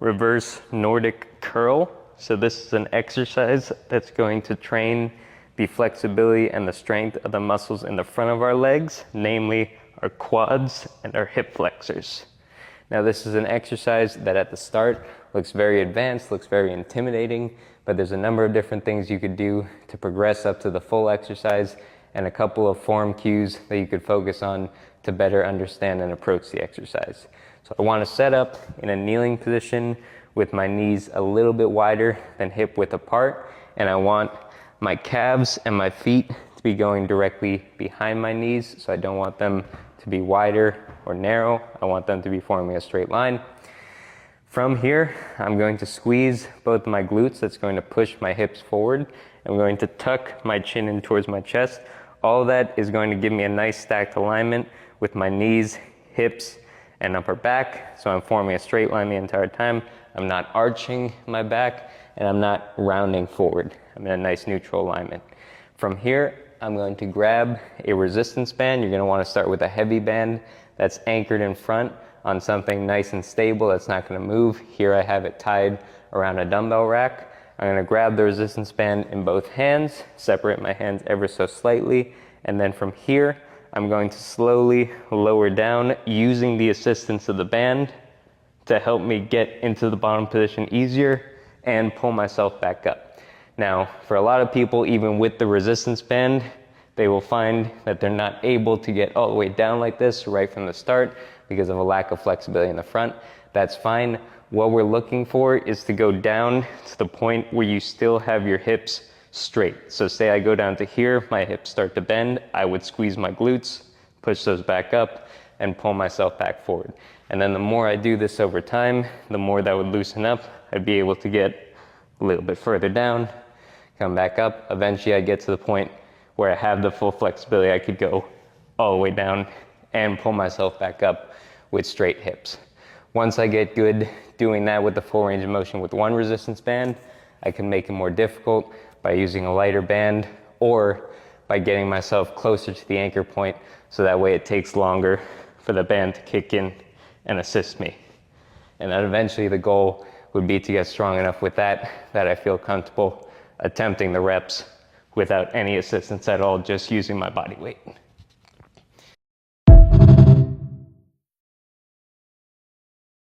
reverse Nordic curl. So this is an exercise that's going to train the flexibility and the strength of the muscles in the front of our legs, namely our quads and our hip flexors. Now this is an exercise that at the start looks very advanced, looks very intimidating, but there's a number of different things you could do to progress up to the full exercise and a couple of form cues that you could focus on to better understand and approach the exercise. So I want to set up in a kneeling position with my knees a little bit wider than hip width apart, and I want my calves and my feet to be going directly behind my knees, so I don't want them to be wider or narrow. I want them to be forming a straight line. From here, I'm going to squeeze both my glutes. That's going to push my hips forward. I'm going to tuck my chin in towards my chest. All of that is going to give me a nice stacked alignment with my knees, hips, and upper back. So I'm forming a straight line the entire time. I'm not arching my back, and I'm not rounding forward. I'm in a nice neutral alignment. From here, I'm going to grab a resistance band. You're going to want to start with a heavy band that's anchored in front on something nice and stable that's not going to move. Here I have it tied around a dumbbell rack. I'm going to grab the resistance band in both hands, separate my hands ever so slightly, and then from here, I'm going to slowly lower down using the assistance of the band to help me get into the bottom position easier and pull myself back up. Now, for a lot of people, even with the resistance band, they will find that they're not able to get all the way down like this right from the start because of a lack of flexibility in the front. That's fine. What we're looking for is to go down to the point where you still have your hips straight. So say I go down to here, my hips start to bend, I would squeeze my glutes, push those back up, and pull myself back forward. And then the more I do this over time, the more that would loosen up. I'd be able to get a little bit further down, come back up. Eventually I'd get to the point where I have the full flexibility. I could go all the way down and pull myself back up with straight hips. Once I get good doing that with the full range of motion with one resistance band, I can make it more difficult by using a lighter band or by getting myself closer to the anchor point so that way it takes longer for the band to kick in and assist me. And then eventually the goal would be to get strong enough with that I feel comfortable attempting the reps without any assistance at all, just using my body weight.